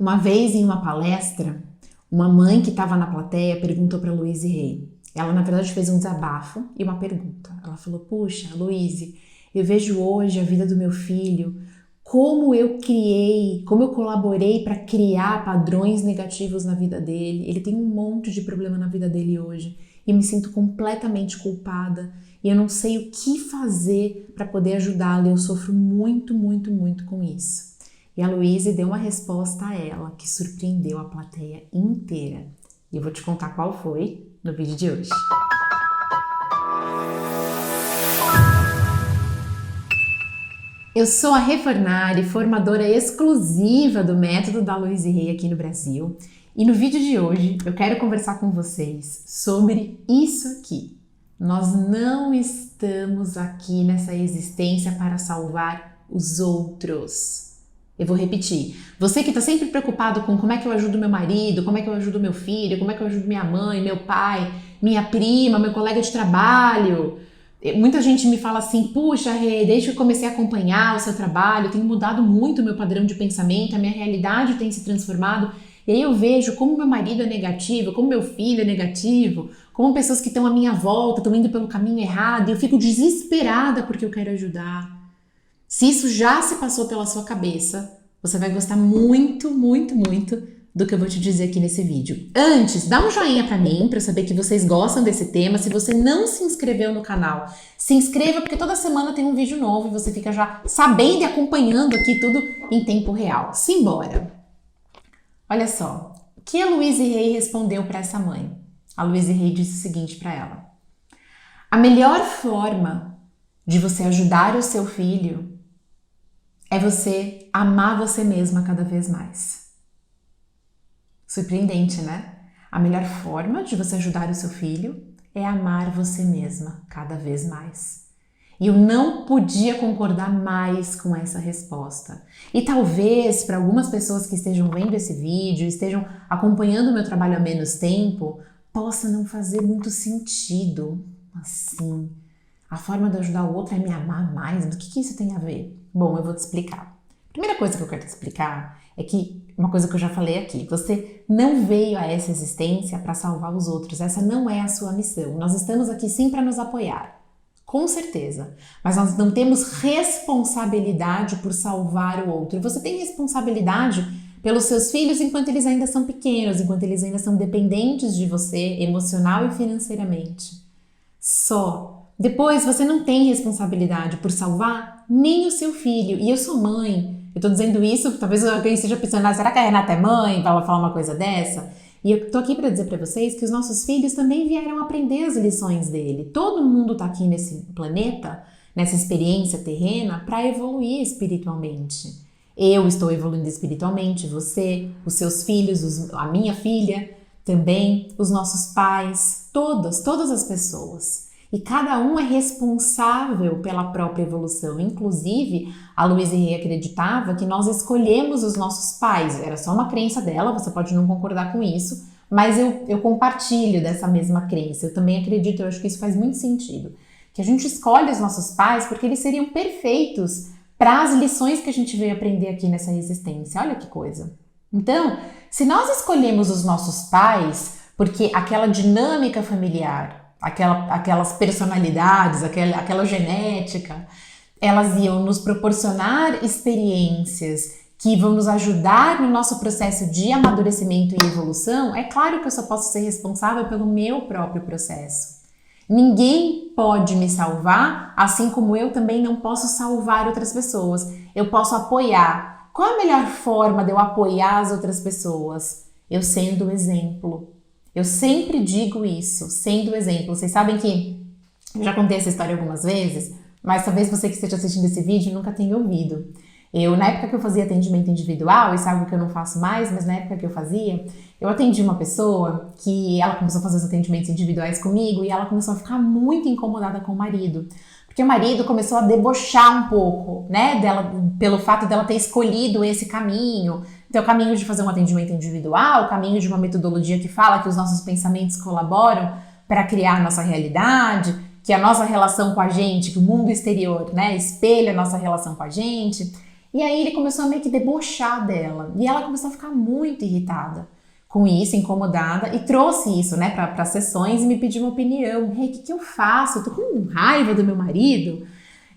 Uma vez em uma palestra, uma mãe que estava na plateia perguntou para Louise Hay. Ela, na verdade, fez um desabafo e uma pergunta. Ela falou: puxa, Louise, eu vejo hoje a vida do meu filho, como eu colaborei para criar padrões negativos na vida dele. Ele tem um monte de problema na vida dele hoje e me sinto completamente culpada e eu não sei o que fazer para poder ajudá-lo. Eu sofro muito, muito, muito com isso. E a Louise deu uma resposta a ela que surpreendeu a plateia inteira. E eu vou te contar qual foi no vídeo de hoje. Eu sou a Rê Fornari, formadora exclusiva do método da Louise Hay aqui no Brasil. E no vídeo de hoje eu quero conversar com vocês sobre isso aqui. Nós não estamos aqui nessa existência para salvar os outros. Eu vou repetir. Você que está sempre preocupado com como é que eu ajudo meu marido, como é que eu ajudo meu filho, como é que eu ajudo minha mãe, meu pai, minha prima, meu colega de trabalho. Muita gente me fala assim: puxa, Rê, desde que eu comecei a acompanhar o seu trabalho, tem mudado muito o meu padrão de pensamento, a minha realidade tem se transformado. E aí eu vejo como meu marido é negativo, como meu filho é negativo, como pessoas que estão à minha volta estão indo pelo caminho errado, e eu fico desesperada porque eu quero ajudar. Se isso já se passou pela sua cabeça, você vai gostar muito, muito, muito do que eu vou te dizer aqui nesse vídeo. Antes, dá um joinha pra mim, pra eu saber que vocês gostam desse tema. Se você não se inscreveu no canal, se inscreva, porque toda semana tem um vídeo novo e você fica já sabendo e acompanhando aqui tudo em tempo real. Simbora! Olha só, o que a Louise Hay respondeu para essa mãe? A Louise Hay disse o seguinte para ela: a melhor forma de você ajudar o seu filho é você amar você mesma cada vez mais. Surpreendente, né? A melhor forma de você ajudar o seu filho é amar você mesma cada vez mais. E eu não podia concordar mais com essa resposta. E talvez para algumas pessoas que estejam vendo esse vídeo, estejam acompanhando o meu trabalho há menos tempo, possa não fazer muito sentido. Assim, a forma de ajudar o outro é me amar mais, mas o que isso tem a ver? Bom, eu vou te explicar. A primeira coisa que eu quero te explicar é que, uma coisa que eu já falei aqui, você não veio a essa existência para salvar os outros, essa não é a sua missão. Nós estamos aqui sim para nos apoiar, com certeza, mas nós não temos responsabilidade por salvar o outro. Você tem responsabilidade pelos seus filhos enquanto eles ainda são pequenos, enquanto eles ainda são dependentes de você, emocional e financeiramente. Só. Depois, você não tem responsabilidade por salvar nem o seu filho. E eu sou mãe. Eu tô dizendo isso, talvez alguém esteja pensando: será que a Renata é mãe para ela falar uma coisa dessa? E eu tô aqui para dizer para vocês que os nossos filhos também vieram aprender as lições dele. Todo mundo tá aqui nesse planeta, nessa experiência terrena, para evoluir espiritualmente. Eu estou evoluindo espiritualmente, você, os seus filhos, a minha filha também, os nossos pais, todas as pessoas. E cada um é responsável pela própria evolução. Inclusive, a Louise Hay acreditava que nós escolhemos os nossos pais. Era só uma crença dela, você pode não concordar com isso, mas eu compartilho dessa mesma crença. Eu também acredito, eu acho que isso faz muito sentido. Que a gente escolhe os nossos pais porque eles seriam perfeitos para as lições que a gente veio aprender aqui nessa existência. Olha que coisa. Então, se nós escolhemos os nossos pais porque aquela dinâmica familiar, aquelas personalidades, aquela genética, elas iam nos proporcionar experiências que vão nos ajudar no nosso processo de amadurecimento e evolução, é claro que eu só posso ser responsável pelo meu próprio processo. Ninguém pode me salvar, assim como eu também não posso salvar outras pessoas. Eu posso apoiar. Qual é a melhor forma de eu apoiar as outras pessoas? Eu sendo o exemplo. Eu sempre digo isso, sendo exemplo. Vocês sabem que eu já contei essa história algumas vezes, mas talvez você que esteja assistindo esse vídeo nunca tenha ouvido. Na época que eu fazia atendimento individual, isso é algo que eu não faço mais, mas na época que eu fazia, eu atendi uma pessoa que ela começou a fazer os atendimentos individuais comigo e ela começou a ficar muito incomodada com o marido. Porque o marido começou a debochar um pouco, né, dela, pelo fato dela ter escolhido esse caminho. Então, o caminho de fazer um atendimento individual, o caminho de uma metodologia que fala que os nossos pensamentos colaboram para criar a nossa realidade, que a nossa relação com a gente, que o mundo exterior, né, espelha a nossa relação com a gente. E aí ele começou a meio que debochar dela. E ela começou a ficar muito irritada com isso, incomodada, e trouxe isso, né, para sessões e me pediu uma opinião. Hey, o que eu faço? Eu tô com raiva do meu marido.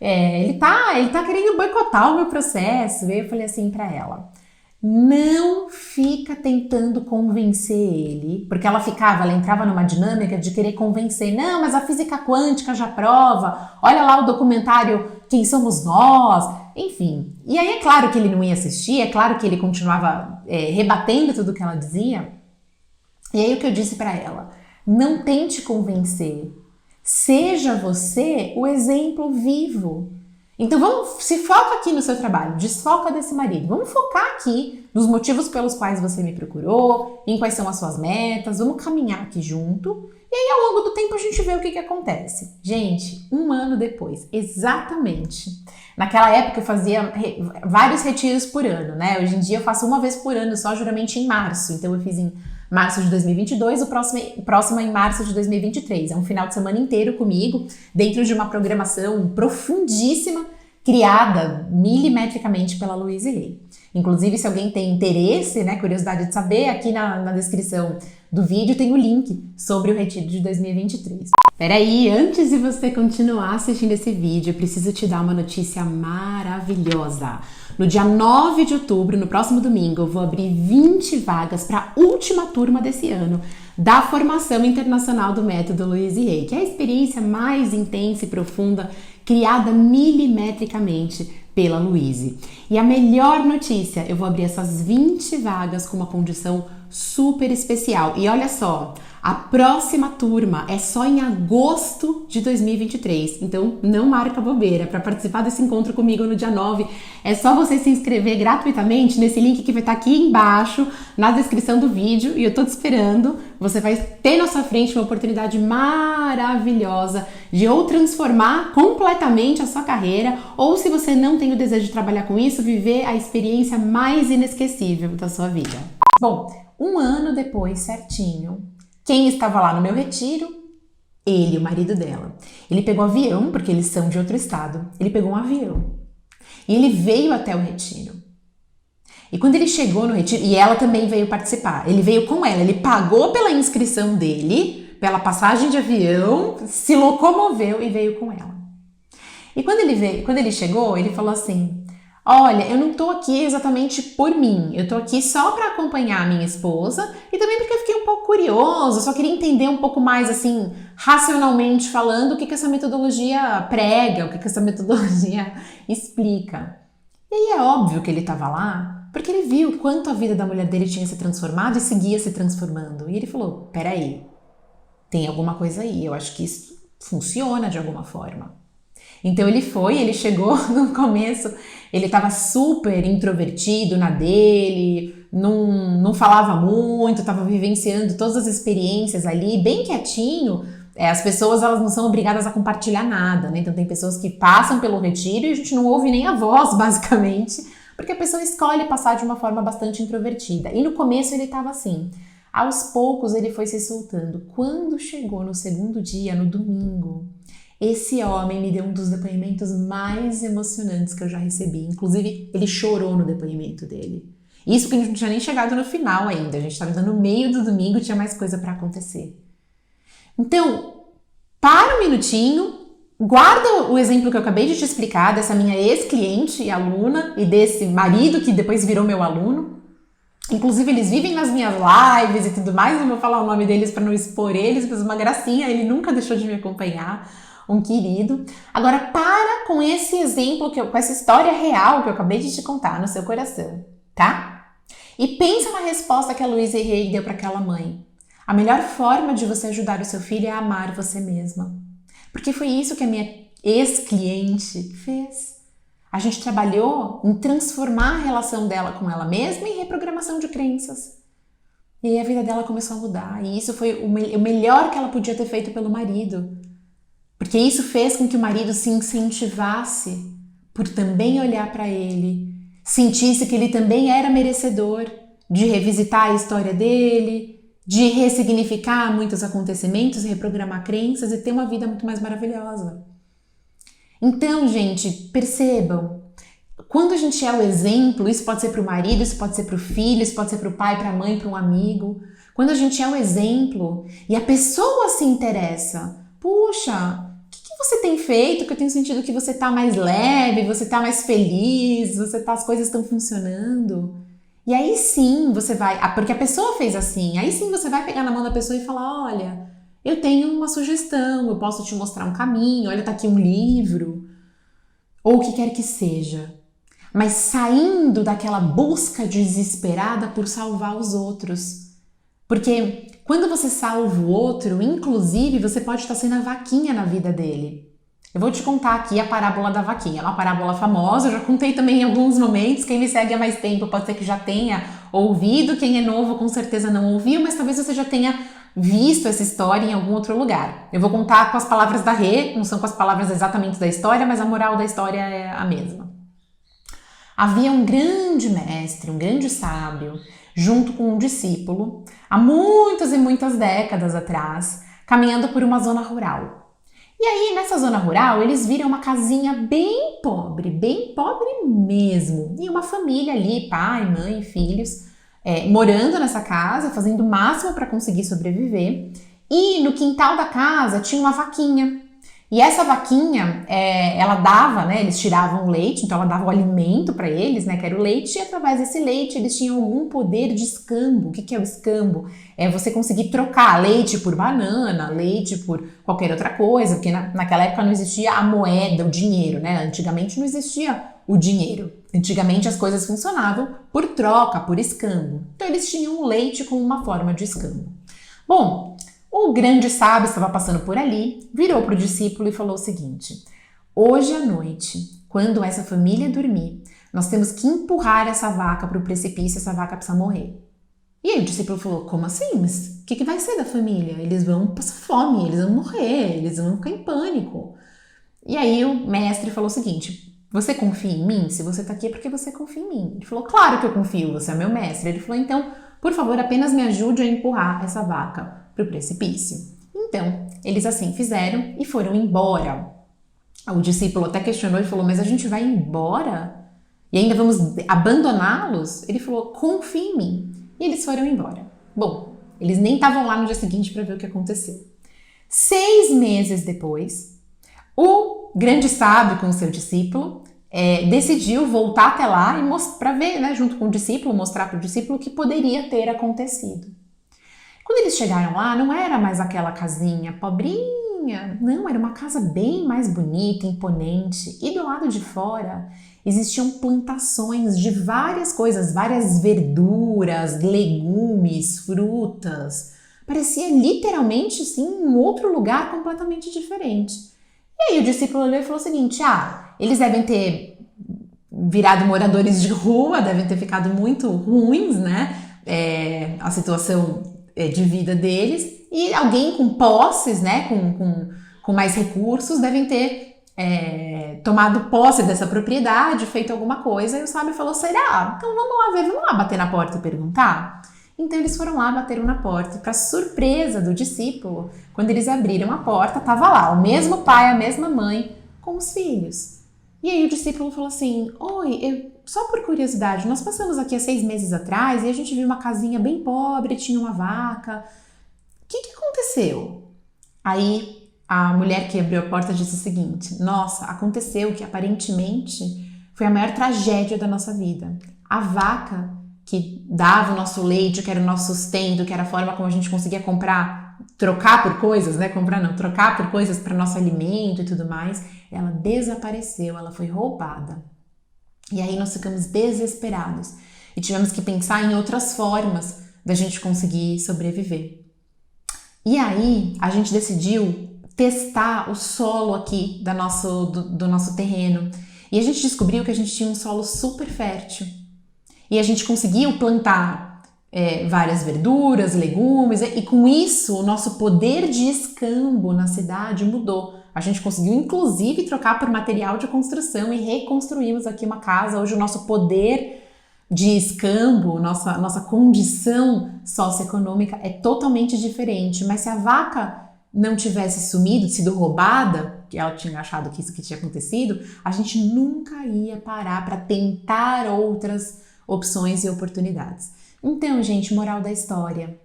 Ele tá querendo boicotar o meu processo. E eu falei assim para ela: não fica tentando convencer ele, porque ela entrava numa dinâmica de querer convencer. Não, mas a física quântica já prova. Olha lá o documentário Quem Somos Nós. Enfim. E aí é claro que ele não ia assistir, é claro que ele continuava rebatendo tudo que ela dizia. E aí o que eu disse para ela: não tente convencer. Seja você o exemplo vivo. Então se foca aqui no seu trabalho, desfoca desse marido. Vamos focar aqui nos motivos pelos quais você me procurou, em quais são as suas metas, vamos caminhar aqui junto. E aí ao longo do tempo a gente vê o que acontece. Gente, 1 ano depois, exatamente. Naquela época eu fazia vários retiros por ano, né? Hoje em dia eu faço uma vez por ano, só geralmente em março. Então eu fiz em março de 2022, o próximo é em março de 2023. É um final de semana inteiro comigo, dentro de uma programação profundíssima, criada milimetricamente pela Louise Hay. Inclusive, se alguém tem interesse, né, curiosidade de saber, aqui na descrição do vídeo tem o link sobre o retiro de 2023. Peraí, antes de você continuar assistindo esse vídeo, eu preciso te dar uma notícia maravilhosa. No dia 9 de outubro, no próximo domingo, eu vou abrir 20 vagas para a última turma desse ano da formação internacional do método Louise Hay, que é a experiência mais intensa e profunda criada milimetricamente pela Louise. E a melhor notícia, eu vou abrir essas 20 vagas com uma condição super especial. E olha só, a próxima turma é só em agosto de 2023, então não marca bobeira. Para participar desse encontro comigo no dia 9, é só você se inscrever gratuitamente nesse link que vai estar aqui embaixo, na descrição do vídeo, e eu tô te esperando. Você vai ter na sua frente uma oportunidade maravilhosa de ou transformar completamente a sua carreira, ou se você não tem o desejo de trabalhar com isso, viver a experiência mais inesquecível da sua vida. Bom, 1 ano depois, certinho, quem estava lá no meu retiro? Ele, o marido dela. Ele pegou avião, porque eles são de outro estado. Ele pegou um avião. E ele veio até o retiro. E quando ele chegou no retiro, e ela também veio participar, ele veio com ela, ele pagou pela inscrição dele, pela passagem de avião, se locomoveu e veio com ela. E quando ele chegou, ele falou assim: olha, eu não tô aqui exatamente por mim, eu tô aqui só para acompanhar a minha esposa e também porque eu fiquei um pouco curioso, só queria entender um pouco mais, assim, racionalmente falando, o que essa metodologia prega, o que essa metodologia explica. E aí é óbvio que ele estava lá, porque ele viu quanto a vida da mulher dele tinha se transformado e seguia se transformando. E ele falou: peraí, tem alguma coisa aí, eu acho que isso funciona de alguma forma. Então ele chegou no começo, ele estava super introvertido na dele, não falava muito, estava vivenciando todas as experiências ali, bem quietinho. As pessoas, elas não são obrigadas a compartilhar nada, né? Então tem pessoas que passam pelo retiro e a gente não ouve nem a voz, basicamente, porque a pessoa escolhe passar de uma forma bastante introvertida. E no começo ele estava assim. Aos poucos ele foi se soltando. Quando chegou no segundo dia, no domingo, esse homem me deu um dos depoimentos mais emocionantes que eu já recebi. Inclusive, ele chorou no depoimento dele. Isso que a gente não tinha nem chegado no final ainda. A gente estava ainda no meio do domingo, tinha mais coisa para acontecer. Então, para um minutinho, guarda o exemplo que eu acabei de te explicar dessa minha ex-cliente e aluna e desse marido que depois virou meu aluno. Inclusive, eles vivem nas minhas lives e tudo mais. Não vou falar o nome deles para não expor eles, mas uma gracinha, ele nunca deixou de me acompanhar. Um querido. Agora para com esse exemplo, com essa história real que eu acabei de te contar no seu coração, tá? E pensa na resposta que a Louise Hay deu para aquela mãe. A melhor forma de você ajudar o seu filho é amar você mesma. Porque foi isso que a minha ex-cliente fez. A gente trabalhou em transformar a relação dela com ela mesma em reprogramação de crenças. E aí a vida dela começou a mudar. E isso foi o melhor que ela podia ter feito pelo marido. Porque isso fez com que o marido se incentivasse por também olhar para ele, sentisse que ele também era merecedor de revisitar a história dele, de ressignificar muitos acontecimentos, reprogramar crenças e ter uma vida muito mais maravilhosa. Então, gente, percebam, Quando a gente é o exemplo, isso pode ser para o marido, isso pode ser para o filho, isso pode ser para o pai, para a mãe, para um amigo. Quando a gente é o exemplo e a pessoa se interessa, puxa, o que você tem feito que eu tenho sentido que você tá mais leve, você tá mais feliz, as coisas estão funcionando. E aí sim você vai, porque a pessoa fez assim, aí sim você vai pegar na mão da pessoa e falar, olha, eu tenho uma sugestão, eu posso te mostrar um caminho, olha, tá aqui um livro, ou o que quer que seja. Mas saindo daquela busca desesperada por salvar os outros. Porque quando você salva o outro, inclusive, você pode estar sendo a vaquinha na vida dele. Eu vou te contar aqui a parábola da vaquinha. É uma parábola famosa, eu já contei também em alguns momentos. Quem me segue há mais tempo pode ser que já tenha ouvido. Quem é novo com certeza não ouviu, mas talvez você já tenha visto essa história em algum outro lugar. Eu vou contar com as palavras da Rê, não são com as palavras exatamente da história, mas a moral da história é a mesma. Havia um grande mestre, um grande sábio, junto com um discípulo, há muitas e muitas décadas atrás, caminhando por uma zona rural. E aí, nessa zona rural, eles viram uma casinha bem pobre mesmo. E uma família ali, pai, mãe, filhos, morando nessa casa, fazendo o máximo para conseguir sobreviver. E no quintal da casa tinha uma vaquinha. E essa vaquinha, ela dava, né, eles tiravam o leite, então ela dava o alimento para eles, né, que era o leite, e através desse leite eles tinham algum poder de escambo. O que é o escambo? É você conseguir trocar leite por banana, leite por qualquer outra coisa, porque naquela época não existia a moeda, o dinheiro, né, antigamente não existia o dinheiro. Antigamente as coisas funcionavam por troca, por escambo. Então eles tinham o leite como uma forma de escambo. Bom, o grande sábio estava passando por ali, virou para o discípulo e falou o seguinte: hoje à noite, quando essa família dormir, nós temos que empurrar essa vaca para o precipício, essa vaca precisa morrer. E aí o discípulo falou: como assim? Mas o que vai ser da família? Eles vão passar fome, eles vão morrer, eles vão ficar em pânico. E aí o mestre falou o seguinte: você confia em mim? Se você está aqui é porque você confia em mim. Ele falou: claro que eu confio, você é meu mestre. Ele falou: então, por favor, apenas me ajude a empurrar essa vaca para o precipício. Então, eles assim fizeram e foram embora. O discípulo até questionou e falou: mas a gente vai embora? E ainda vamos abandoná-los? Ele falou: confie em mim. E eles foram embora. Bom, eles nem estavam lá no dia seguinte para ver o que aconteceu. 6 meses depois, o grande sábio com o seu discípulo decidiu voltar até lá e para ver, né, junto com o discípulo, mostrar para o discípulo o que poderia ter acontecido. Quando eles chegaram lá, não era mais aquela casinha pobrinha, não, era uma casa bem mais bonita, imponente. E do lado de fora existiam plantações de várias coisas, várias verduras, legumes, frutas. Parecia literalmente, sim, um outro lugar completamente diferente. E aí o discípulo olhou e falou o seguinte: eles devem ter virado moradores de rua, devem ter ficado muito ruins, né? A situação de vida deles, e alguém com posses, né, com mais recursos, devem ter tomado posse dessa propriedade, feito alguma coisa. E o sábio falou: será? Então vamos lá ver, vamos lá bater na porta e perguntar? Então eles foram lá, bateram na porta, e para surpresa do discípulo, quando eles abriram a porta, estava lá o mesmo pai, a mesma mãe, com os filhos. E aí o discípulo falou assim: oi, só por curiosidade, nós passamos aqui há 6 meses atrás e a gente viu uma casinha bem pobre, tinha uma vaca. O que aconteceu? Aí a mulher que abriu a porta disse o seguinte: nossa, aconteceu que aparentemente foi a maior tragédia da nossa vida. A vaca que dava o nosso leite, que era o nosso sustento, que era a forma como a gente conseguia trocar por coisas, né? Trocar por coisas para nosso alimento e tudo mais, ela desapareceu, ela foi roubada. E aí nós ficamos desesperados e tivemos que pensar em outras formas da gente conseguir sobreviver. E aí a gente decidiu testar o solo aqui do nosso terreno. E a gente descobriu que a gente tinha um solo super fértil. E a gente conseguiu plantar várias verduras, legumes, e com isso o nosso poder de escambo na cidade mudou. A gente conseguiu, inclusive, trocar por material de construção e reconstruímos aqui uma casa. Hoje o nosso poder de escambo, nossa condição socioeconômica é totalmente diferente. Mas se a vaca não tivesse sumido, sido roubada, que ela tinha achado que isso que tinha acontecido, a gente nunca ia parar para tentar outras opções e oportunidades. Então, gente, moral da história.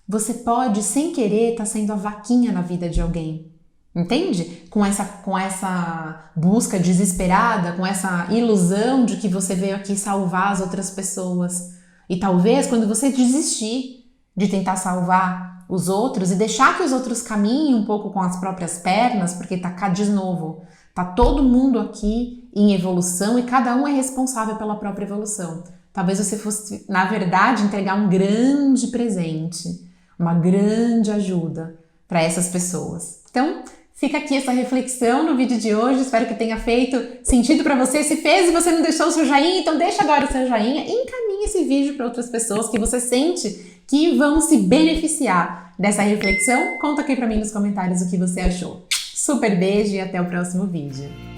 Você pode, sem querer, estar sendo a vaquinha na vida de alguém. Entende? Com essa busca desesperada, com essa ilusão de que você veio aqui salvar as outras pessoas. E talvez quando você desistir de tentar salvar os outros e deixar que os outros caminhem um pouco com as próprias pernas, porque tá cá de novo, tá todo mundo aqui em evolução e cada um é responsável pela própria evolução. Talvez você fosse, na verdade, entregar um grande presente, uma grande ajuda para essas pessoas. Então, fica aqui essa reflexão no vídeo de hoje, espero que tenha feito sentido para você. Se fez e você não deixou o seu joinha, então deixa agora o seu joinha e encaminhe esse vídeo para outras pessoas que você sente que vão se beneficiar dessa reflexão. Conta aqui para mim nos comentários o que você achou. Super beijo e até o próximo vídeo.